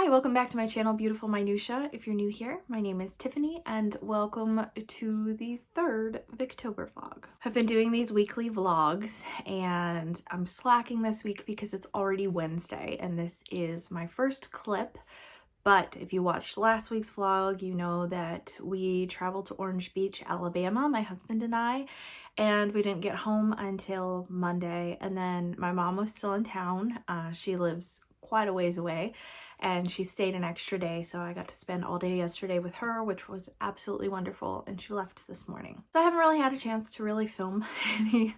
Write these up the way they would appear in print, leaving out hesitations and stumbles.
Hi, welcome back to my channel, Beautiful Minutia. If you're new here, my name is Tiffany and welcome to the third VICTOBER vlog. I've been doing these weekly vlogs and I'm slacking this week because it's already Wednesday and this is my first clip. But if you watched last week's vlog, you know that we traveled to Orange Beach, Alabama, my husband and I, and we didn't get home until Monday. And then my mom was still in town. She lives quite a ways away and she stayed an extra day, so I got to spend all day yesterday with her, which was absolutely wonderful, and she left this morning. So I haven't really had a chance to really film any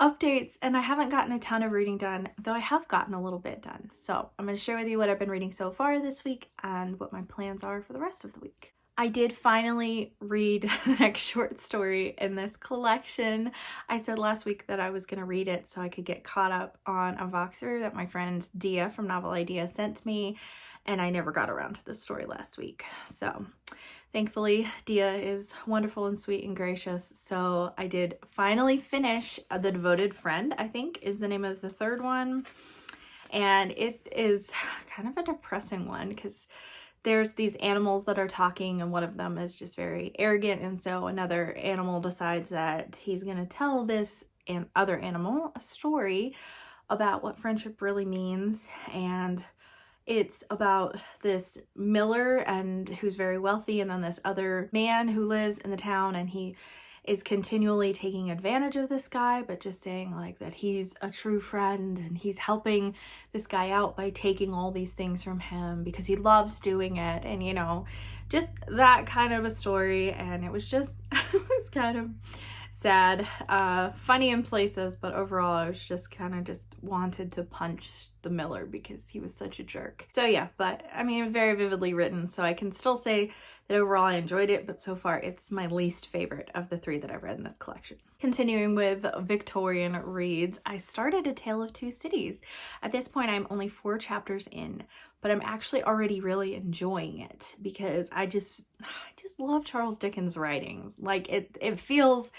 updates, and I haven't gotten a ton of reading done, though I have gotten a little bit done. So I'm going to share with you what I've been reading so far this week and what my plans are for the rest of the week. I did finally read the next short story in this collection. I said last week that I was going to read it so I could get caught up on a Voxer that my friend Dia from Novel Idea sent me, and I never got around to the story last week. So thankfully Dia is wonderful and sweet and gracious, so I did finally finish The Devoted Friend, I think is the name of the third one, and it is kind of a depressing one because there's these animals that are talking and one of them is just very arrogant, and so another animal decides that he's going to tell this other animal a story about what friendship really means. And it's about this miller and who's very wealthy, and then this other man who lives in the town, and he is continually taking advantage of this guy, but just saying like that he's a true friend and he's helping this guy out by taking all these things from him because he loves doing it, and you know, just that kind of a story. And it was just it was kind of sad, funny in places, but overall I was just kind of just wanted to punch the miller because he was such a jerk. So yeah, but I mean, very vividly written, so I can still say that overall I enjoyed it, but so far it's my least favorite of the three that I've read in this collection. Continuing with Victorian reads, I started A Tale of Two Cities. At this point I'm only 4 chapters in, but I'm actually already really enjoying it because I just love Charles Dickens' writings. Like it feels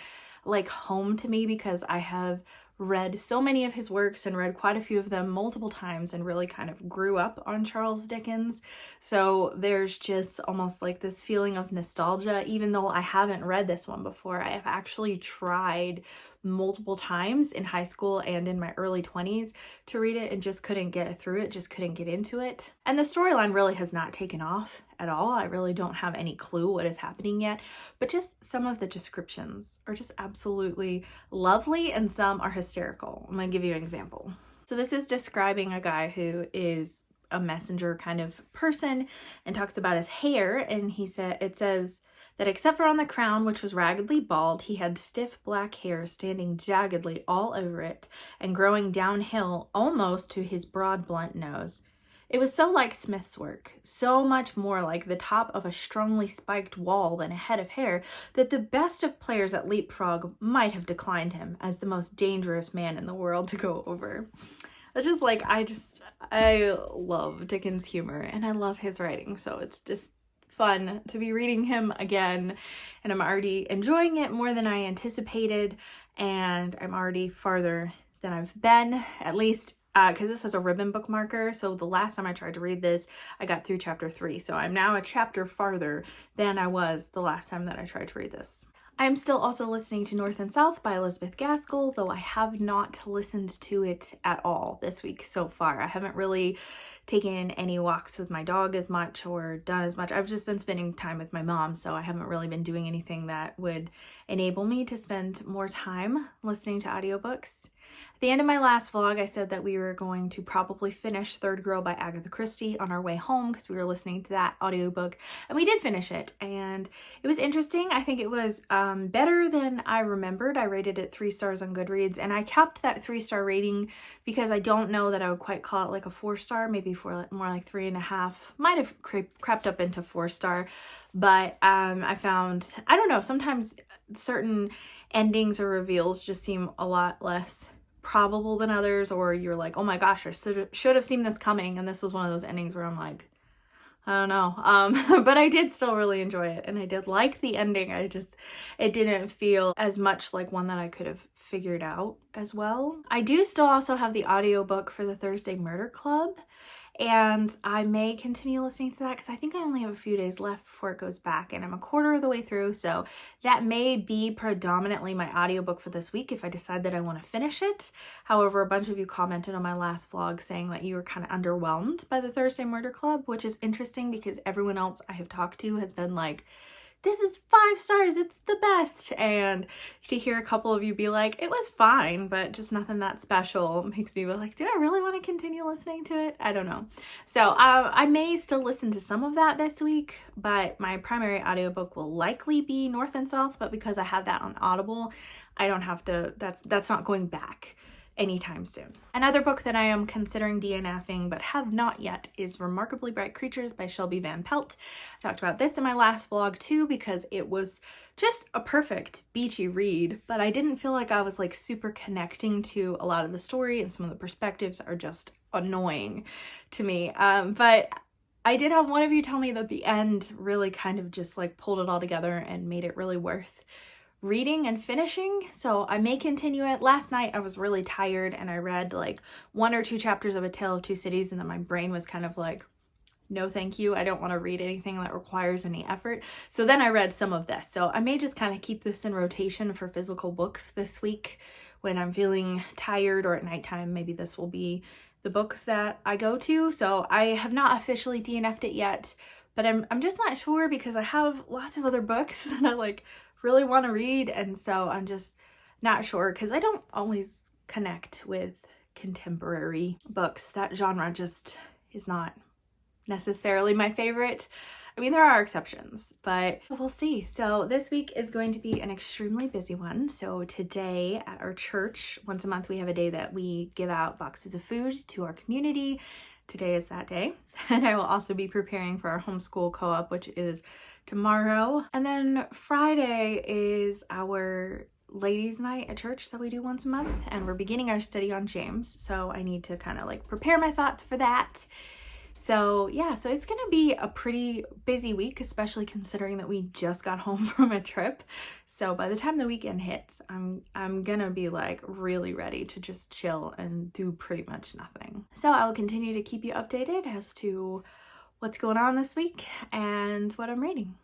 like home to me because I have read so many of his works and read quite a few of them multiple times and really kind of grew up on Charles Dickens. So there's just almost like this feeling of nostalgia, even though I haven't read this one before. I have actually tried multiple times in high school and in my early 20s to read it and just couldn't get through it, just couldn't get into it. And the storyline really has not taken off at all. I really don't have any clue what is happening yet, but just some of the descriptions are just absolutely lovely and some are hysterical. I'm gonna give you an example. So this is describing a guy who is a messenger kind of person and talks about his hair, and it says that except for on the crown, which was raggedly bald, he had stiff black hair standing jaggedly all over it and growing downhill almost to his broad blunt nose. It was so like Smith's work, so much more like the top of a strongly spiked wall than a head of hair, that the best of players at leapfrog might have declined him as the most dangerous man in the world to go over. It's just like, I love Dickens' humor and I love his writing, so it's just fun to be reading him again, and I'm already enjoying it more than I anticipated, and I'm already farther than I've been, at least because this is a ribbon bookmarker. So the last time I tried to read this, I got through chapter 3, so I'm now a chapter farther than I was the last time that I tried to read this. I'm still also listening to North and South by Elizabeth Gaskell, though I have not listened to it at all this week so far. I haven't really taken any walks with my dog as much or done as much. I've just been spending time with my mom, so I haven't really been doing anything that would enable me to spend more time listening to audiobooks. At the end of my last vlog, I said that we were going to probably finish Third Girl by Agatha Christie on our way home because we were listening to that audiobook, and we did finish it, and it was interesting. I think it was better than I remembered. I rated it 3 stars on Goodreads, and I kept that 3-star rating because I don't know that I would quite call it like a 4-star, maybe more like 3.5, might have crept up into 4-star, but I found, I don't know, sometimes certain endings or reveals just seem a lot less probable than others, or you're like, oh my gosh, I should have seen this coming, and this was one of those endings where I'm like, I don't know, but I did still really enjoy it, and I did like the ending. It didn't feel as much like one that I could have figured out as well. I do still also have the audiobook for the Thursday Murder Club, and I may continue listening to that because I think I only have a few days left before it goes back, and I'm a quarter of the way through, so that may be predominantly my audiobook for this week if I decide that I want to finish it. However, a bunch of you commented on my last vlog saying that you were kind of underwhelmed by the Thursday Murder Club, which is interesting because everyone else I have talked to has been like, this is 5 stars, it's the best. And to hear a couple of you be like, it was fine, but just nothing that special, makes me be like, do I really want to continue listening to it? I don't know. So I may still listen to some of that this week, but my primary audiobook will likely be North and South, but because I have that on Audible, I don't have to, that's not going back anytime soon. Another book that I am considering DNFing but have not yet is Remarkably Bright Creatures by Shelby Van Pelt. I talked about this in my last vlog too because it was just a perfect beachy read, but I didn't feel like I was like super connecting to a lot of the story, and some of the perspectives are just annoying to me. But I did have one of you tell me that the end really kind of just like pulled it all together and made it really worth reading and finishing, so I may continue it. Last night I was really tired and I read like 1 or 2 chapters of A Tale of Two Cities, and then my brain was kind of like, no thank you, I don't want to read anything that requires any effort. So then I read some of this, so I may just kind of keep this in rotation for physical books this week when I'm feeling tired, or at nighttime maybe this will be the book that I go to. So I have not officially DNF'd it yet, but I'm just not sure because I have lots of other books that I like really want to read, and so I'm just not sure because I don't always connect with contemporary books. That genre just is not necessarily my favorite. I mean, there are exceptions, but we'll see. So this week is going to be an extremely busy one. So today at our church, once a month we have a day that we give out boxes of food to our community. Today is that day. And I will also be preparing for our homeschool co-op, which is tomorrow. And then Friday is our ladies' night at church that we do once a month, and we're beginning our study on James, so I need to kind of like prepare my thoughts for that. So yeah, so it's gonna be a pretty busy week, especially considering that we just got home from a trip. So by the time the weekend hits, I'm gonna be like really ready to just chill and do pretty much nothing. So I will continue to keep you updated as to what's going on this week and what I'm reading.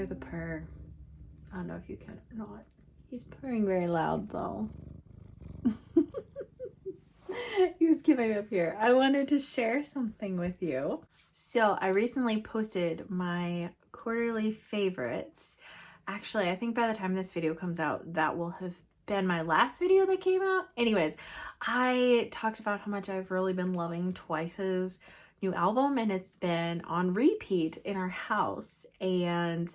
The purr. I don't know if you can or not. He's purring very loud though. He was giving up here. I wanted to share something with you. So I recently posted my quarterly favorites. Actually, I think by the time this video comes out, that will have been my last video that came out. Anyways, I talked about how much I've really been loving Twice's new album, and it's been on repeat in our house, and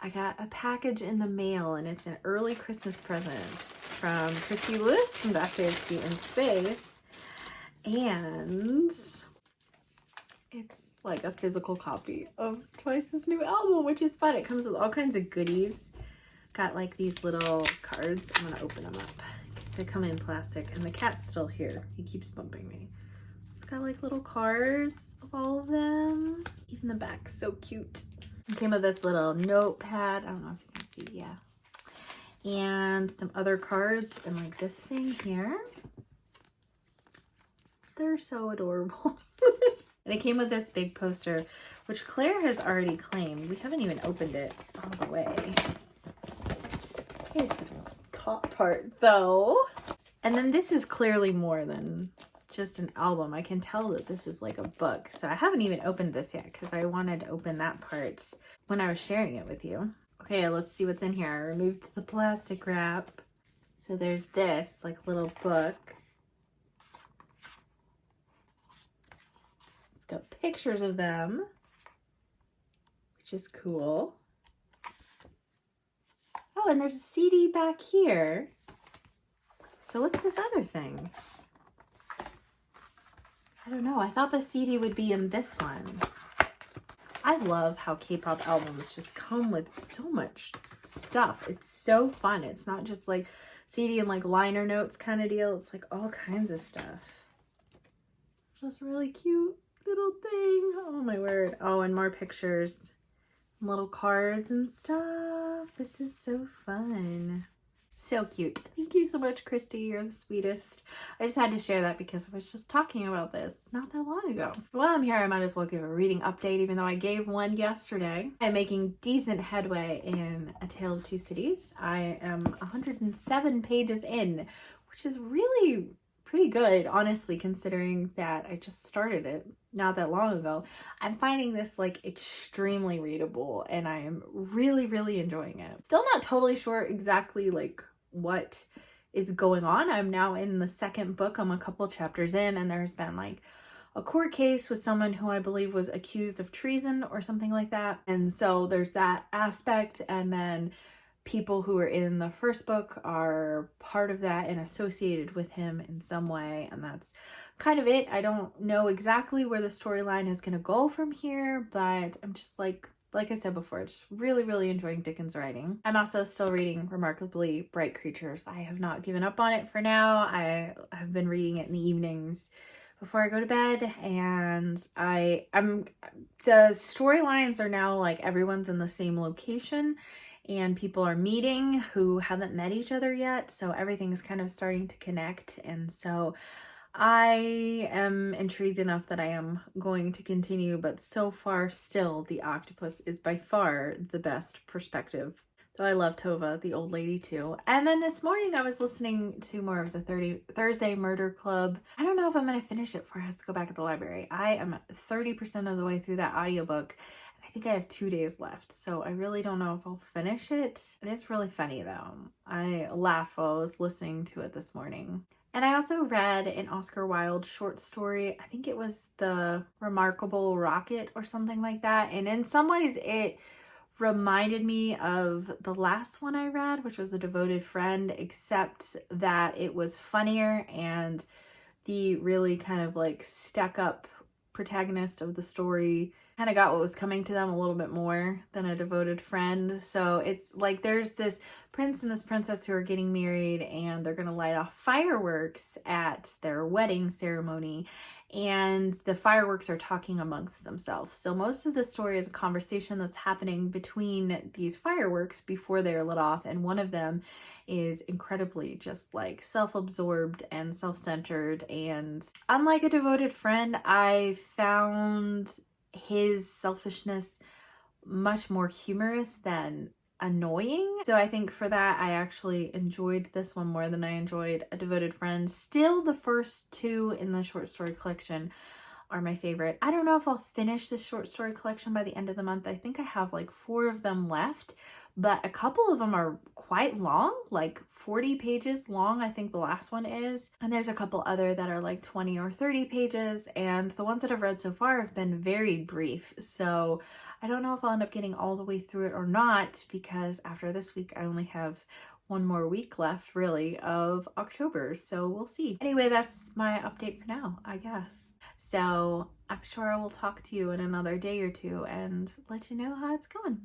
I got a package in the mail, and it's an early Christmas present from Christy Lewis from Dr. H.P. in Space, and it's like a physical copy of Twice's new album, which is fun. It comes with all kinds of goodies. Got like these little cards. I'm gonna open them up because they come in plastic, and the cat's still here. He keeps bumping me. It's got like little cards of all of them. Even the back's so cute. It came with this little notepad. I don't know if you can see, yeah. And some other cards, and like this thing here. They're so adorable. And it came with this big poster, which Claire has already claimed. We haven't even opened it all the way. Here's the top part though. And then this is clearly more than just an album. I can tell that this is like a book. So I haven't even opened this yet because I wanted to open that part when I was sharing it with you. Okay, let's see what's in here. I removed the plastic wrap. So there's this like little book. It's got pictures of them, which is cool. Oh, and there's a CD back here. So what's this other thing? I don't know. I thought the CD would be in this one. I love how K-pop albums just come with so much stuff. It's so fun. It's not just like CD and like liner notes kind of deal. It's like all kinds of stuff. Just really cute little thing. Oh my word. Oh, and more pictures. Little cards and stuff. This is so fun. So cute. Thank you so much, Christy. You're the sweetest. I just had to share that because I was just talking about this not that long ago. While I'm here, I might as well give a reading update, even though I gave one yesterday. I'm making decent headway in A Tale of Two Cities. I am 107 pages in, which is really pretty good, honestly, considering that I just started it not that long ago. I'm finding this like extremely readable and I am really, really enjoying it. Still not totally sure exactly like what is going on. I'm now in the second book. I'm a couple chapters in, and there's been like a court case with someone who I believe was accused of treason or something like that. And so there's that aspect, and then people who are in the first book are part of that and associated with him in some way, and that's kind of it. I don't know exactly where the storyline is going to go from here, but I'm just like I said before, just really, really enjoying Dickens' writing. I'm also still reading Remarkably Bright Creatures. I have not given up on it for now. I have been reading it in the evenings before I go to bed, and the storylines are now like everyone's in the same location and people are meeting who haven't met each other yet, so everything's kind of starting to connect. And so I am intrigued enough that I am going to continue, but so far still the octopus is by far the best perspective. Though I love Tova, the old lady, too. And then this morning I was listening to more of the Thursday Murder Club. I don't know if I'm going to finish it before I have to go back to the library. I am 30% of the way through that audiobook. I think I have 2 days left, so I really don't know if I'll finish it. It is really funny, though. I laughed while I was listening to it this morning. And I also read an Oscar Wilde short story. I think it was The Remarkable Rocket or something like that. And in some ways it reminded me of the last one I read, which was A Devoted Friend, except that it was funnier and the really kind of like stuck up protagonist of the story kind of got what was coming to them a little bit more than A Devoted Friend. So it's like there's this prince and this princess who are getting married, and they're going to light off fireworks at their wedding ceremony, and the fireworks are talking amongst themselves. So most of the story is a conversation that's happening between these fireworks before they're lit off, and one of them is incredibly just like self-absorbed and self-centered. And unlike A Devoted Friend, I found his selfishness much more humorous than annoying. So I think for that, I actually enjoyed this one more than I enjoyed A Devoted Friend. Still, the first two in the short story collection are my favorite. I don't know if I'll finish this short story collection by the end of the month. I think I have like 4 of them left, but a couple of them are quite long, like 40 pages long, I think the last one is. And there's a couple other that are like 20 or 30 pages, and the ones that I've read so far have been very brief. So I don't know if I'll end up getting all the way through it or not, because after this week, I only have 1 more week left, really, of October. So we'll see. Anyway, that's my update for now, I guess. So I'm sure I will talk to you in another day or two and let you know how it's going.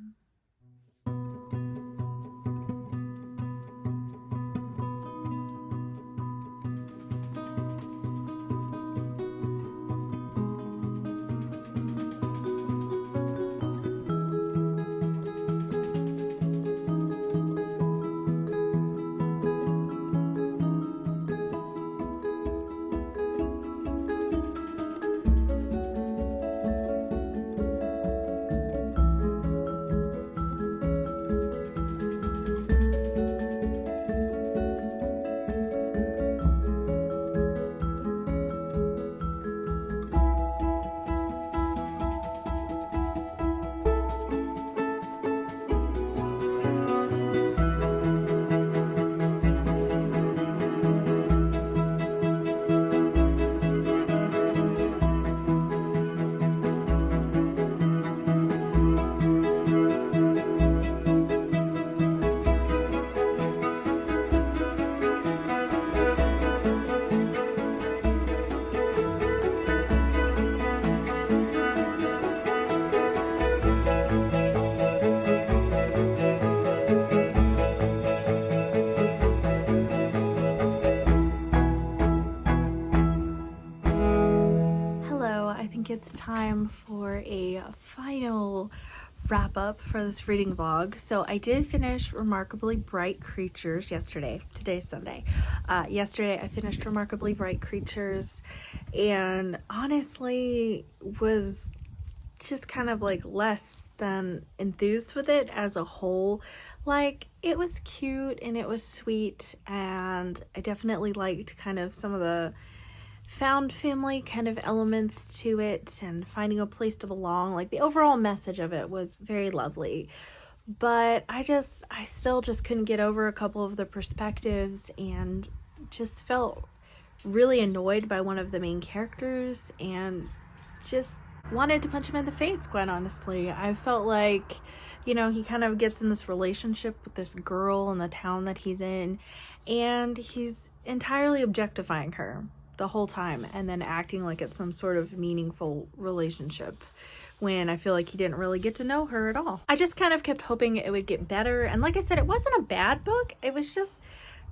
it's time for a final wrap up for this reading vlog. So I did finish Remarkably Bright Creatures yesterday. Today's Sunday. Yesterday I finished Remarkably Bright Creatures and honestly was just kind of like less than enthused with it as a whole. Like, it was cute and it was sweet, and I definitely liked kind of some of the found family kind of elements to it and finding a place to belong. Like, the overall message of it was very lovely, but I still just couldn't get over a couple of the perspectives and just felt really annoyed by one of the main characters and just wanted to punch him in the face, quite honestly. I felt like, you know, he kind of gets in this relationship with this girl in the town that he's in, and he's entirely objectifying her the whole time and then acting like it's some sort of meaningful relationship when I feel like he didn't really get to know her at all. I just kind of kept hoping it would get better, and like I said, it wasn't a bad book. It was just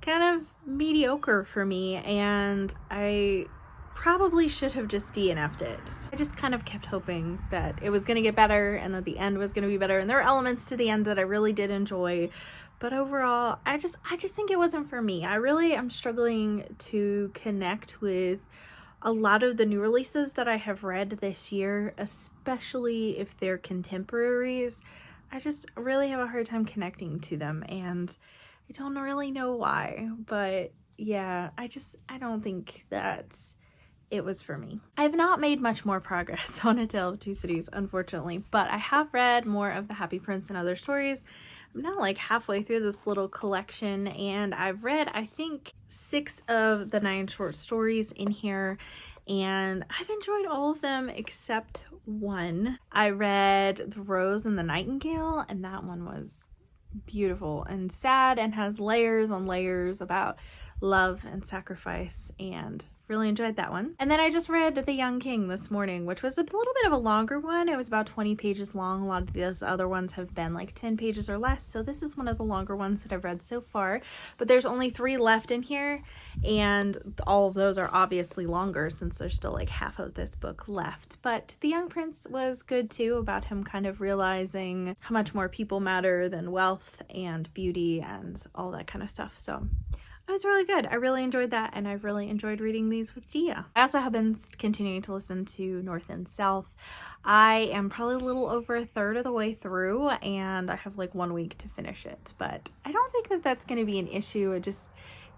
kind of mediocre for me, and I probably should have just DNF'd it. I just kind of kept hoping that it was going to get better and that the end was going to be better, and there are elements to the end that I really did enjoy, but overall I just think it wasn't for me. I really am struggling to connect with a lot of the new releases that I have read this year, especially if they're contemporaries. I just really have a hard time connecting to them, and I don't really know why, but yeah, I don't think that it was for me. I have not made much more progress on A Tale of Two Cities, unfortunately, but I have read more of The Happy Prince and Other Stories. I'm now like halfway through this little collection, and I've read, I think, 6 of the 9 short stories in here, and I've enjoyed all of them except one. I read The Rose and the Nightingale, and that one was beautiful and sad and has layers on layers about love and sacrifice, and really enjoyed that one. And then I just read The Young King this morning, which was a little bit of a longer one. It was about 20 pages long. A lot of those other ones have been like 10 pages or less, so this is one of the longer ones that I've read so far, but there's only 3 left in here, and all of those are obviously longer since there's still like half of this book left. But The Young Prince was good too, about him kind of realizing how much more people matter than wealth and beauty and all that kind of stuff. So it was really good. I really enjoyed that, and I've really enjoyed reading these with Dia. I also have been continuing to listen to North and South. I am probably a little over a third of the way through, and I have like 1 week to finish it, but I don't think that that's going to be an issue. I just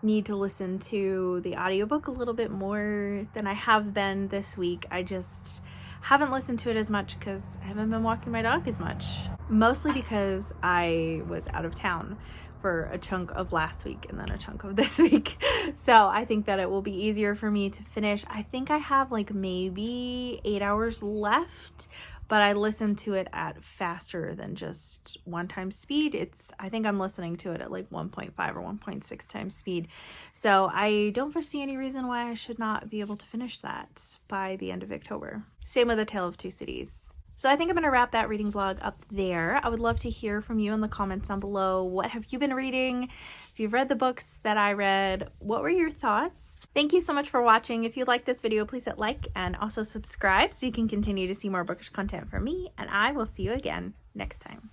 need to listen to the audiobook a little bit more than I have been this week. I just haven't listened to it as much because I haven't been walking my dog as much, mostly because I was out of town for a chunk of last week and then a chunk of this week. So I think that it will be easier for me to finish. I think I have like maybe 8 hours left, but I listen to it at faster than just 1 times speed. I think I'm listening to it at like 1.5 or 1.6 times speed. So I don't foresee any reason why I should not be able to finish that by the end of Victober. Same with A Tale of Two Cities. So I think I'm going to wrap that reading vlog up there. I would love to hear from you in the comments down below. What have you been reading? If you've read the books that I read, what were your thoughts? Thank you so much for watching. If you like this video, please hit like and also subscribe so you can continue to see more bookish content from me, and I will see you again next time.